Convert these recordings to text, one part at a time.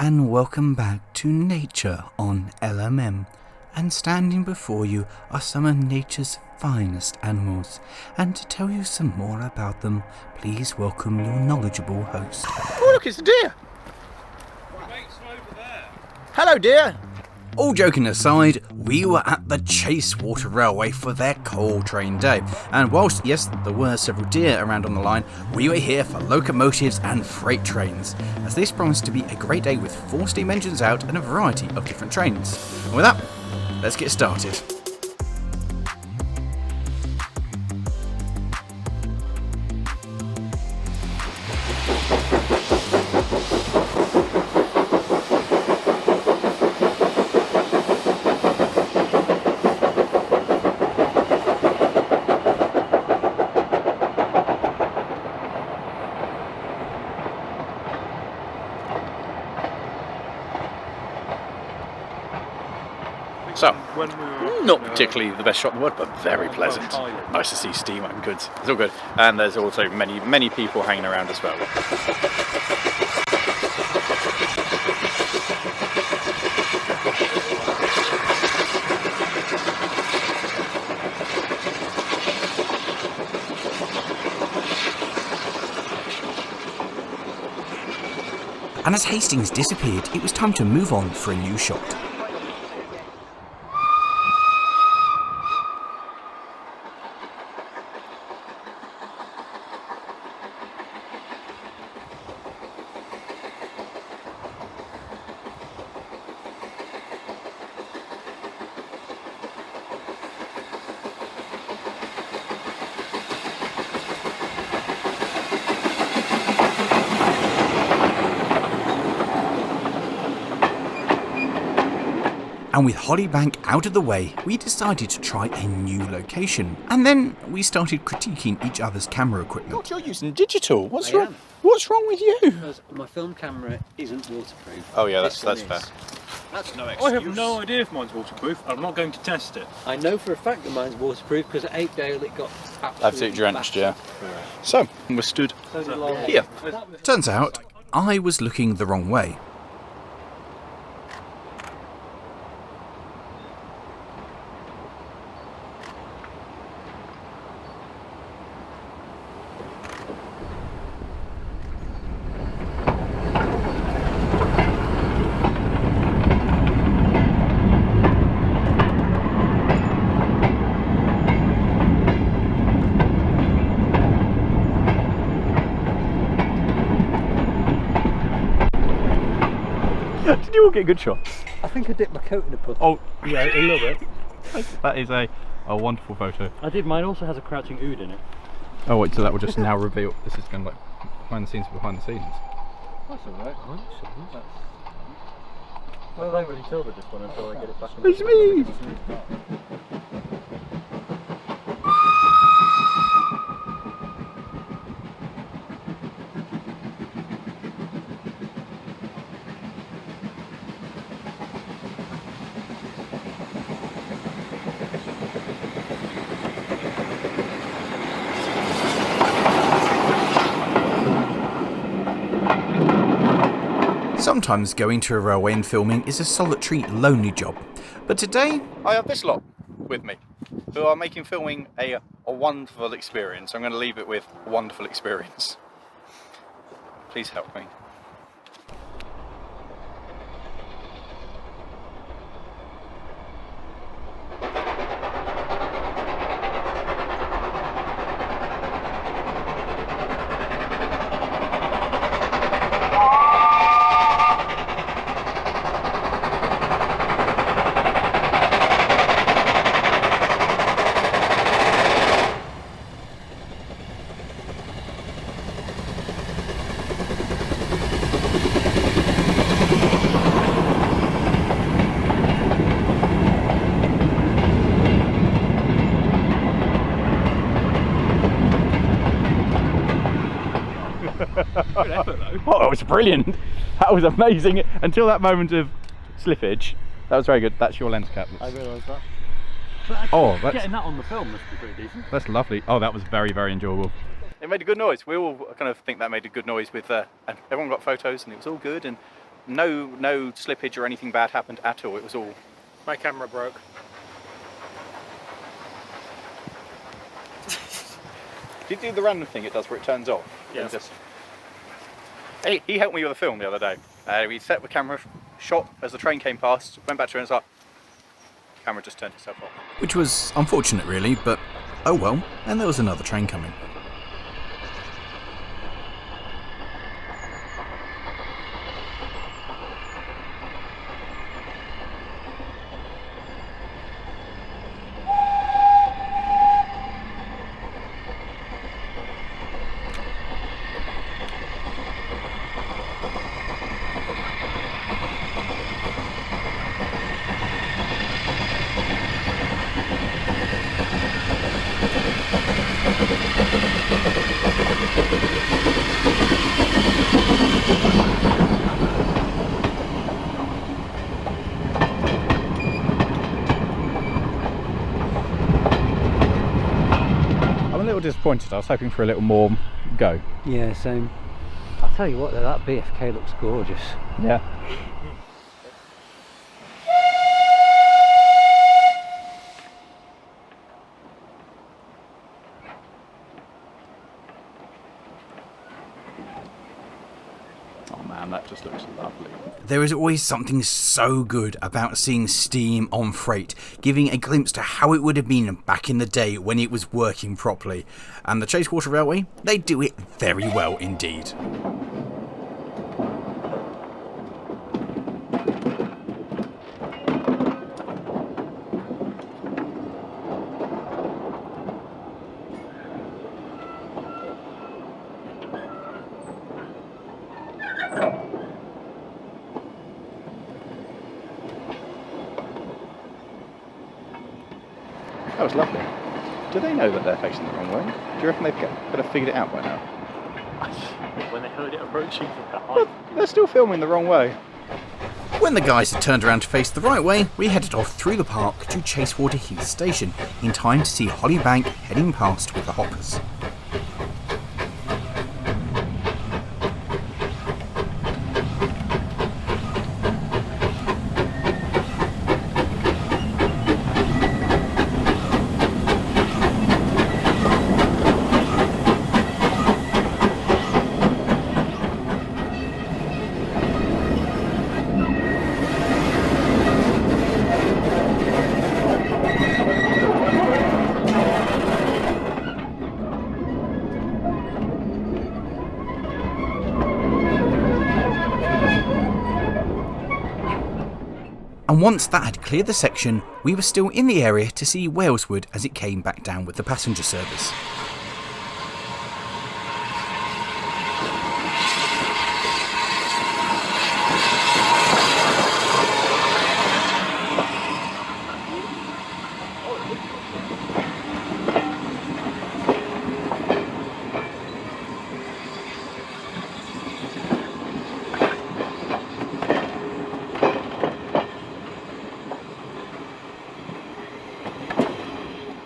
and welcome back to Nature on LMM. And standing before you are some of nature's finest animals. And to tell you some more about them, please welcome your knowledgeable host. Oh look, it's a deer! Hello deer! All joking aside, we were at the Chasewater Railway for their coal train day, and whilst yes there were several deer around on the line, we were here for locomotives and freight trains, as this promised to be a great day with 4 steam engines out and a variety of different trains. And with that, let's get started. So, not particularly the best shot in the world, but very pleasant. Nice to see steam and goods. It's all good. And there's also many people hanging around as well. And as Hastings disappeared, it was time to move on for a new shot. And with Hollybank out of the way, we decided to try a new location. And then we started critiquing each other's camera equipment. God, you're using digital. What's wrong? What's wrong with you? Because my film camera isn't waterproof. Oh yeah, that's fair. That's no excuse. I have no idea if mine's waterproof. I'm not going to test it. I know for a fact that mine's waterproof because at Apedale it got Absolutely drenched, yeah. So, we're stood Yeah. here. Turns out, I was looking the wrong way. Did you all get good shots? I think I dipped my coat in a puddle. Oh, yeah, a little bit. That is a wonderful photo. I did. Mine also has a crouching ood in it. Oh wait, so that will just now reveal. This is kind of like behind the scenes behind the scenes. That's alright. Well, I don't really tell with this one until I get it back. It's me! Sometimes going to a railway and filming is a solitary, lonely job. But today, I have this lot with me who are making filming a wonderful experience. I'm going to leave it with a wonderful experience. Please help me. Good effort though. Oh, that was brilliant. That was amazing. Until that moment of slippage. That was very good. That's your lens cap. I realised that. But actually, Oh, that's- getting that on the film must be pretty decent. That's lovely. Oh, that was very, very enjoyable. It made a good noise. We all kind of think that made a good noise with, and everyone got photos and it was all good. And no slippage or anything bad happened at all. It was all... My camera broke. Did you do the random thing it does where it turns off? Yes. Just... He helped me with a film the other day. We set the camera, shot as the train came past, went back to it and was like, camera just turned itself off. Which was unfortunate really, but oh well, and there was another train coming. I'm a little disappointed. I was hoping for a little more go. Yeah, same. I'll tell you what, though, that BFK looks gorgeous. Yeah. Oh man, that just looks lovely. There is always something so good about seeing steam on freight, giving a glimpse to how it would have been back in the day when it was working properly. And the Chasewater Railway, they do it very well indeed. That was lovely. Do they know that they're facing the wrong way? Do you reckon they've could have figured it out by now? When they heard it approaching from Well, behind. they're still filming the wrong way. When the guys had turned around to face the right way, we headed off through the park to Chasewater Heath station, in time to see Hollybank heading past with the hoppers. And once that had cleared the section, we were still in the area to see Waleswood as it came back down with the passenger service.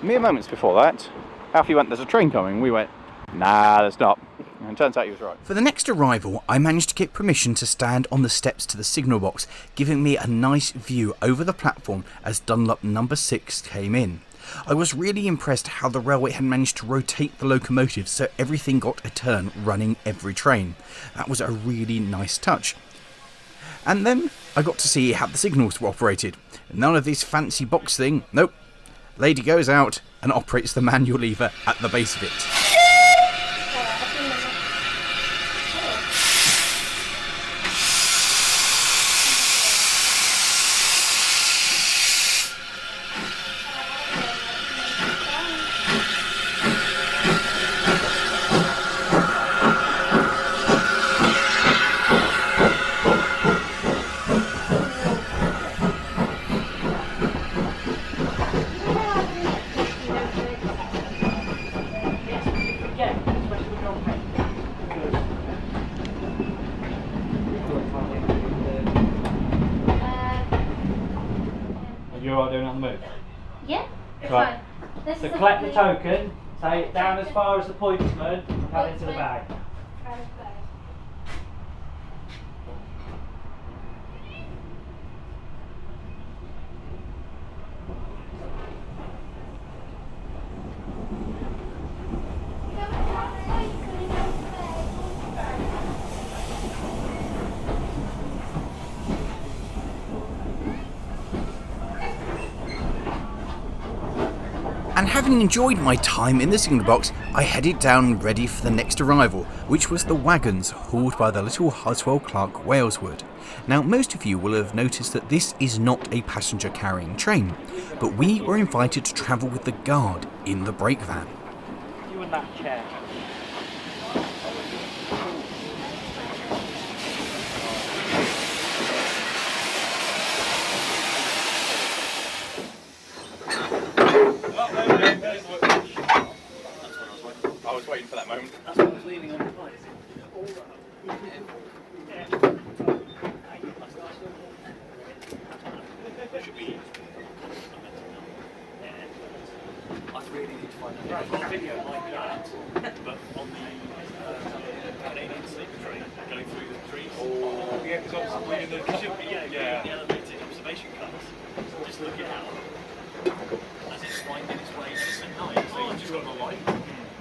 Mere moments before that, Alfie went, "There's a train coming." We went, "Nah, there's not." And it turns out he was right. For the next arrival, I managed to get permission to stand on the steps to the signal box, giving me a nice view over the platform as Dunlop number 6 came in. I was really impressed how the railway had managed to rotate the locomotives so everything got a turn running every train. That was a really nice touch. And then I got to see how the signals were operated. None of this fancy box thing, nope. Lady goes out and operates the manual lever at the base of it. You're alright doing it on the move? Yeah, it's Right. fine. This So is collect the token, take it down as far as the pointsman, and cut into the bag. having enjoyed my time in the signal box, I headed down ready for the next arrival, which was the wagons hauled by the little Huswell Clark Waleswood. Now, most of you will have noticed that this is not a passenger carrying train, but we were invited to travel with the guard in the brake van. You in that chair. I was waiting for that moment. That's what I was leaving on the flight. I really need to find out. I've got a video like that, but on the Canadian sleeper train going through the trees. Oh, yeah, because obviously in the elevated observation cars, just look it out as it's winding its way just at night. So you've just got the light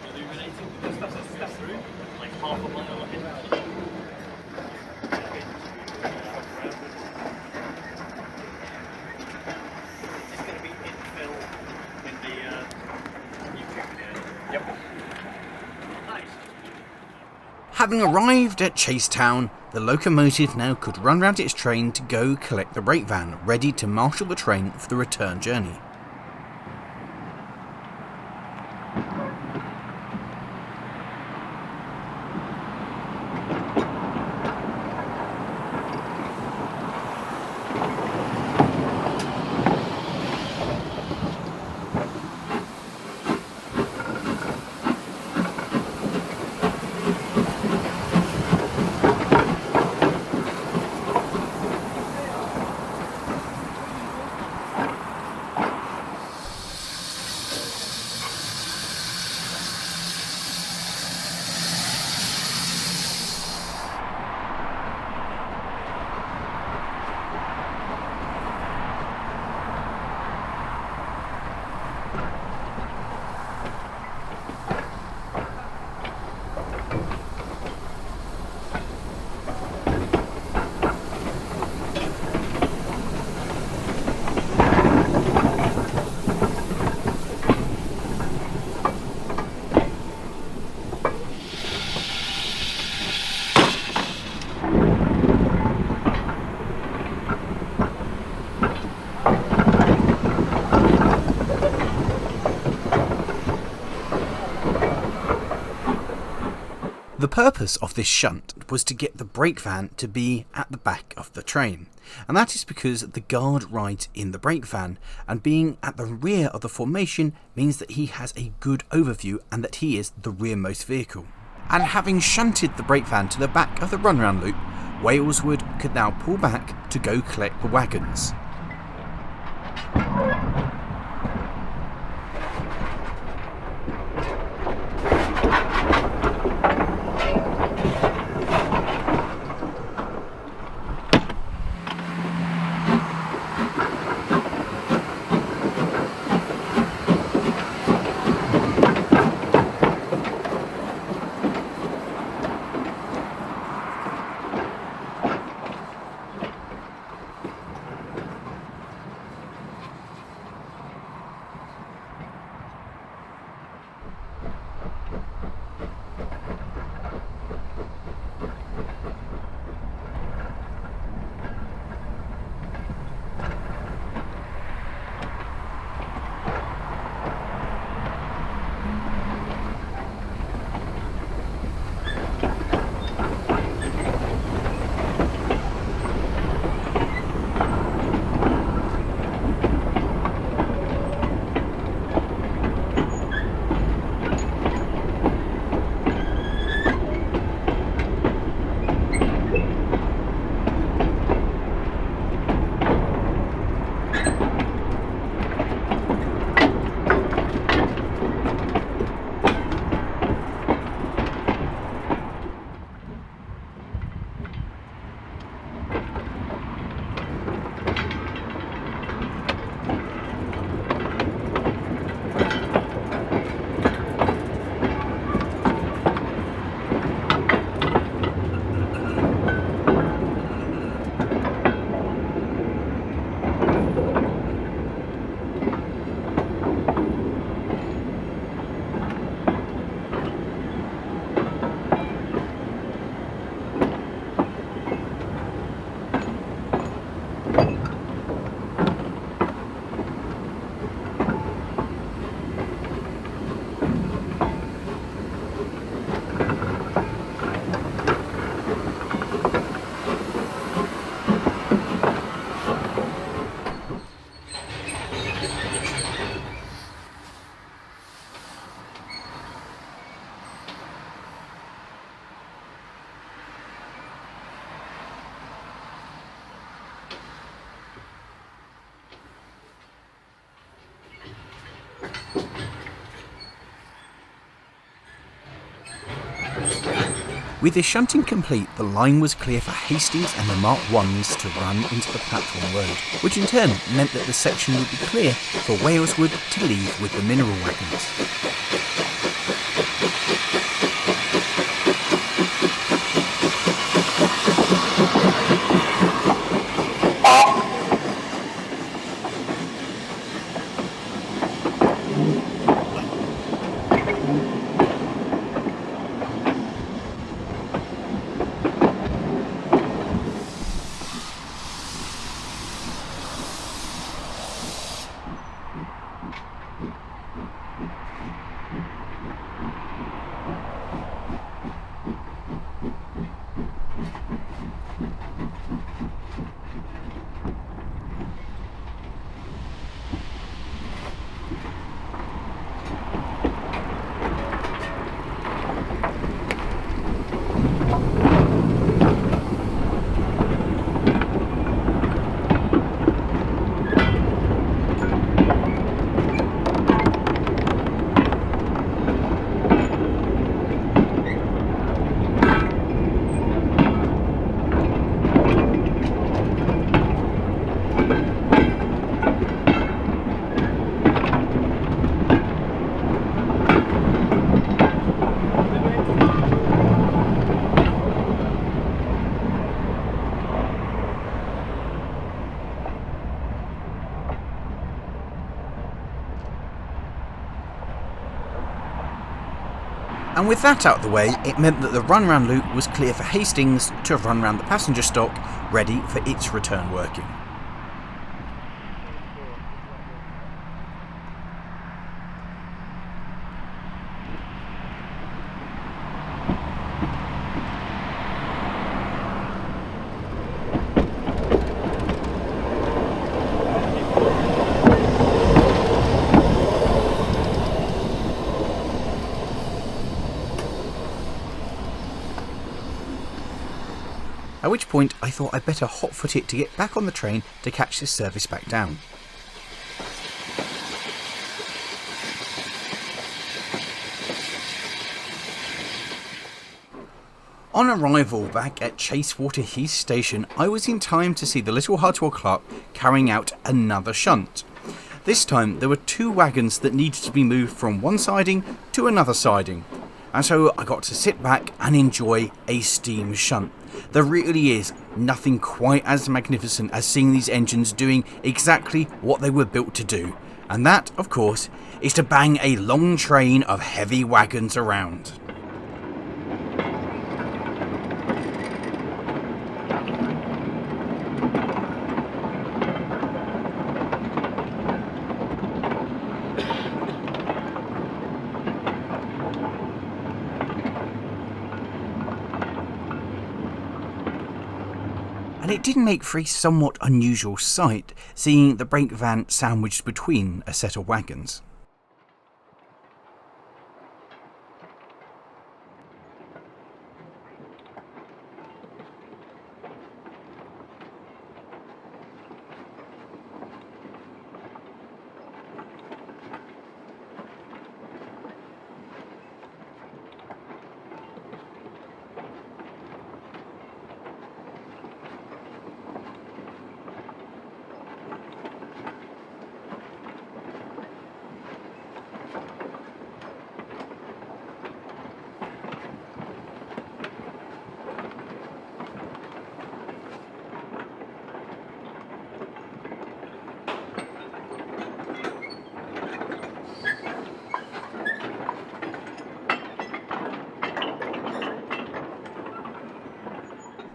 illuminating the stuff that's through, like half a mile ahead. It's going to be infill in the YouTube video. Yep. Nice. Having arrived at Chasetown, the locomotive now could run round its train to go collect the brake van, ready to marshal the train for the return journey. The purpose of this shunt was to get the brake van to be at the back of the train, and that is because the guard rides in the brake van, and being at the rear of the formation means that he has a good overview and that he is the rearmost vehicle. And having shunted the brake van to the back of the runaround loop, Waleswood could now pull back to go collect the wagons. With the shunting complete, the line was clear for Hastings and the Mark 1s to run into the platform road, which in turn meant that the section would be clear for Waleswood to leave with the mineral wagons. And with that out of the way, it meant that the run-round loop was clear for Hastings to run round the passenger stock, ready for its return working. At which point I thought I'd better hotfoot it to get back on the train to catch this service back down. On arrival back at Chasewater Heath station, I was in time to see the little Hartwell clerk carrying out another shunt. This time there were 2 wagons that needed to be moved from one siding to another siding, and so I got to sit back and enjoy a steam shunt. There really is nothing quite as magnificent as seeing these engines doing exactly what they were built to do, and that, of course, is to bang a long train of heavy wagons around. And it did make for a somewhat unusual sight, seeing the brake van sandwiched between a set of wagons.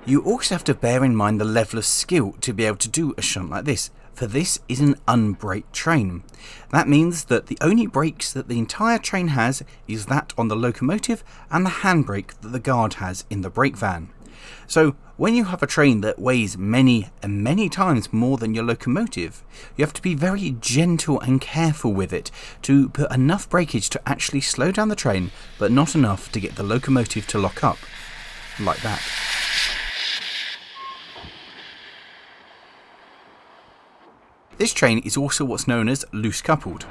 You also have to bear in mind the level of skill to be able to do a shunt like this, for this is an unbraked train. That means that the only brakes that the entire train has is that on the locomotive and the handbrake that the guard has in the brake van. So when you have a train that weighs many and many times more than your locomotive, you have to be very gentle and careful with it to put enough brakeage to actually slow down the train, but not enough to get the locomotive to lock up, like that. This train is also what's known as loose coupled.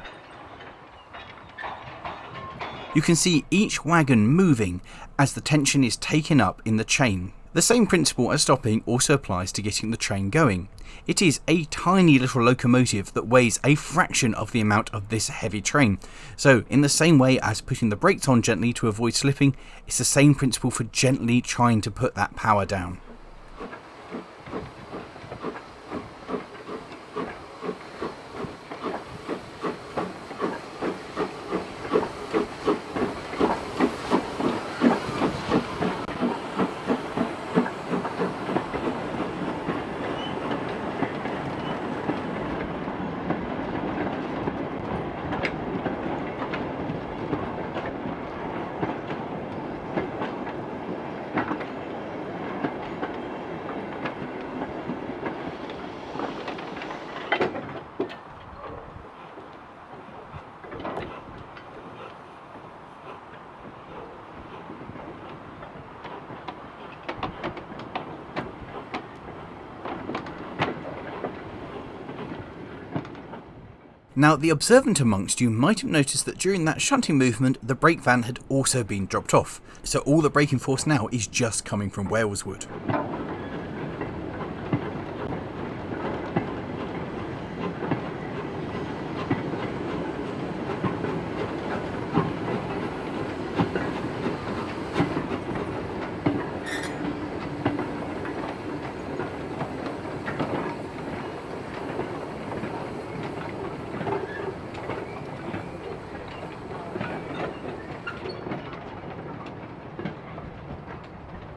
You can see each wagon moving as the tension is taken up in the chain. The same principle as stopping also applies to getting the train going. It is a tiny little locomotive that weighs a fraction of the amount of this heavy train. So in the same way as putting the brakes on gently to avoid slipping, it's the same principle for gently trying to put that power down. Now, the observant amongst you might have noticed that during that shunting movement, the brake van had also been dropped off, so all the braking force now is just coming from Waleswood.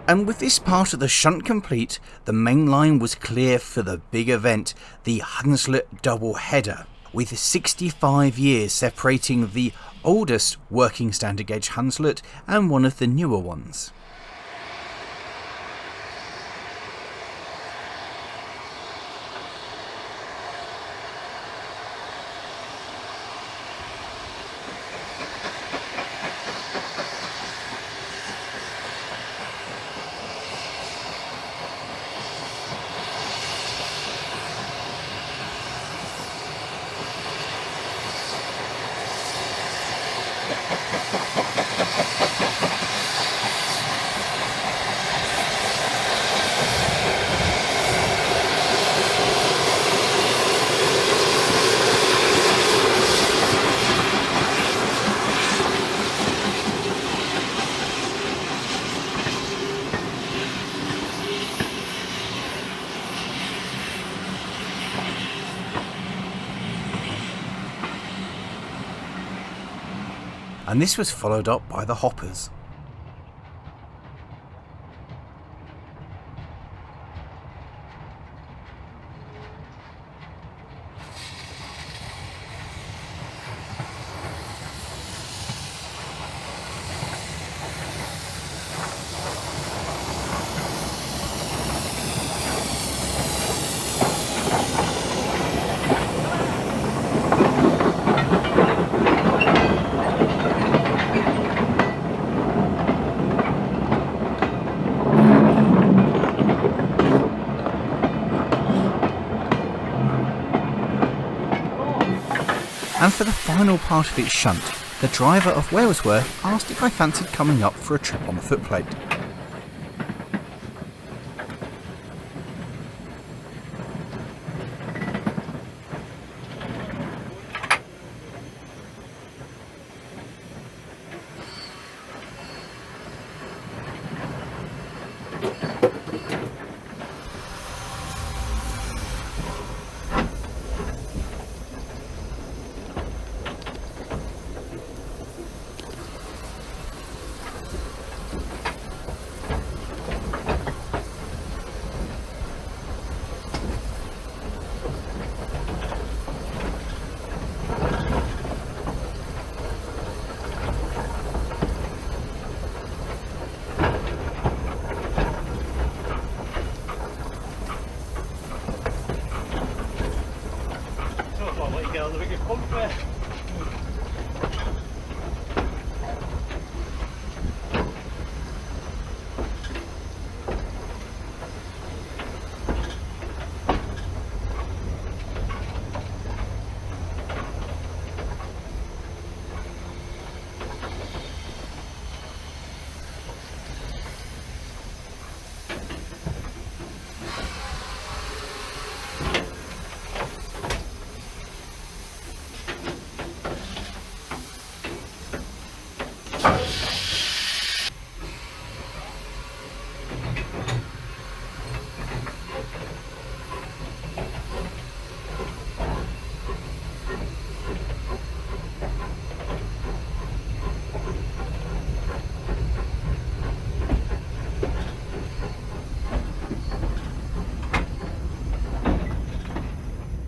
And with this part of the shunt complete, the main line was clear for the big event, the Hunslet double header, with 65 years separating the oldest working standard gauge Hunslet and one of the newer ones. And this was followed up by the hoppers. And for the final part of its shunt, the driver of Walesworth asked if I fancied coming up for a trip on the footplate.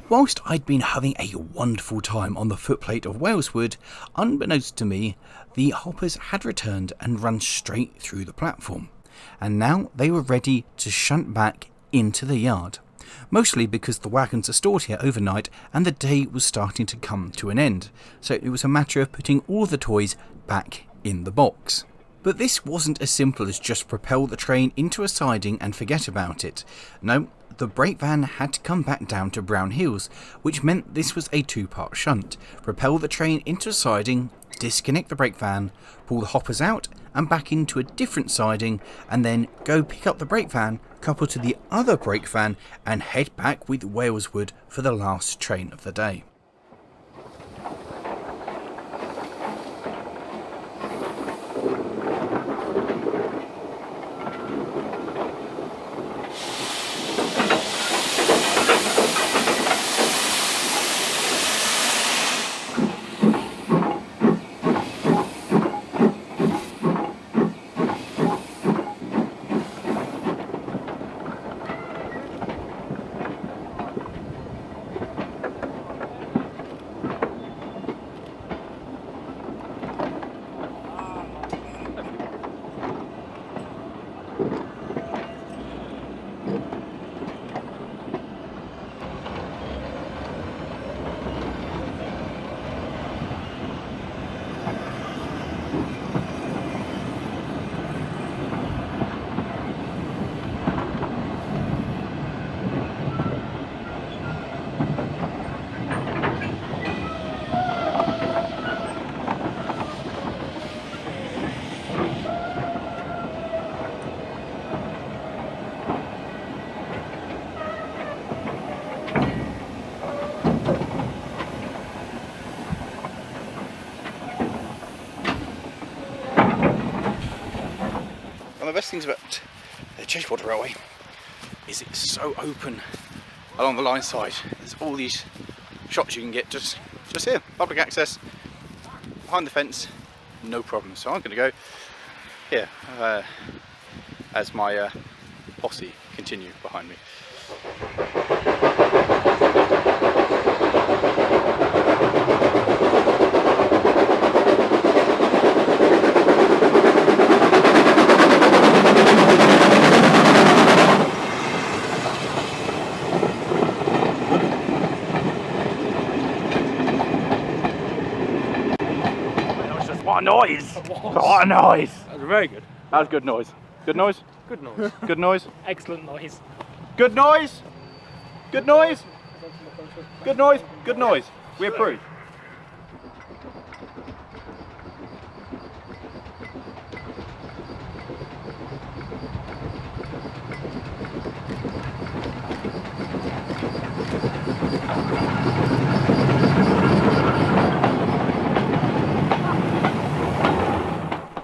Whilst I'd been having a wonderful time on the footplate of Waleswood, unbeknownst to me, the hoppers had returned and run straight through the platform, and now they were ready to shunt back into the yard, mostly because the wagons are stored here overnight and the day was starting to come to an end, so it was a matter of putting all the toys back in the box. But this wasn't as simple as just propel the train into a siding and forget about it. No, the brake van had to come back down to Brown Hills, which meant this was a two-part shunt. Propel the train into a siding, disconnect the brake van, pull the hoppers out and back into a different siding, and then go pick up the brake van, couple to the other brake van and head back with Waleswood for the last train of the day. One of the best things about the Chasewater Railway is it's so open along the line side. There's all these shots you can get just here, public access, behind the fence, no problem. So I'm going to go here as my posse continue behind me. What a noise! What a noise! That was very good. That was good noise. Good noise? Good noise. Good noise? Excellent noise. Good noise? Good noise? Good noise? Good noise. We approve.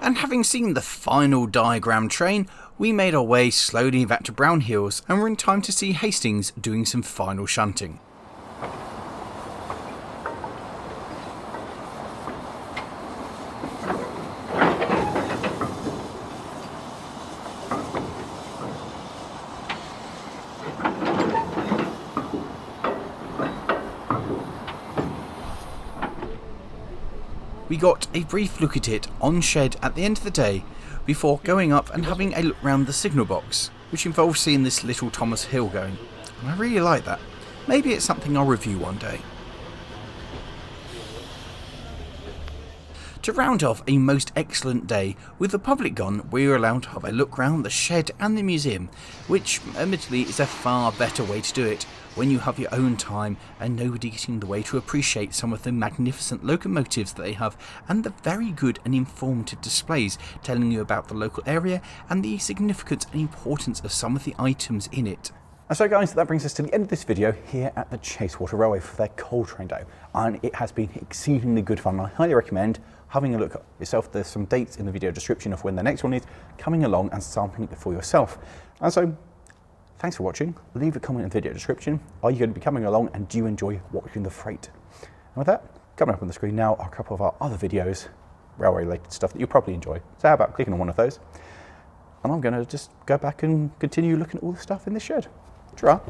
And having seen the final diagram train, we made our way slowly back to Brown Hills and were in time to see Hastings doing some final shunting. We got a brief look at it on shed at the end of the day before going up and having a look round the signal box, which involved seeing this little Thomas Hill going, and I really like that. Maybe it's something I'll review one day. To round off a most excellent day, with the public gone, we were allowed to have a look round the shed and the museum, which admittedly is a far better way to do it when you have your own time and nobody getting in the way to appreciate some of the magnificent locomotives that they have and the very good and informative displays telling you about the local area and the significance and importance of some of the items in it. And so guys, that brings us to the end of this video here at the Chasewater Railway for their coal train day, and it has been exceedingly good fun. I highly recommend having a look at yourself. There's some dates in the video description of when the next one is, coming along and sampling it for yourself. And so thanks for watching. Leave a comment in the video description. Are you going to be coming along, and do you enjoy watching the freight? And with that, coming up on the screen now are a couple of our other videos, railway related stuff that you'll probably enjoy. So how about clicking on one of those? And I'm going to just go back and continue looking at all the stuff in this shed. Ta-ra.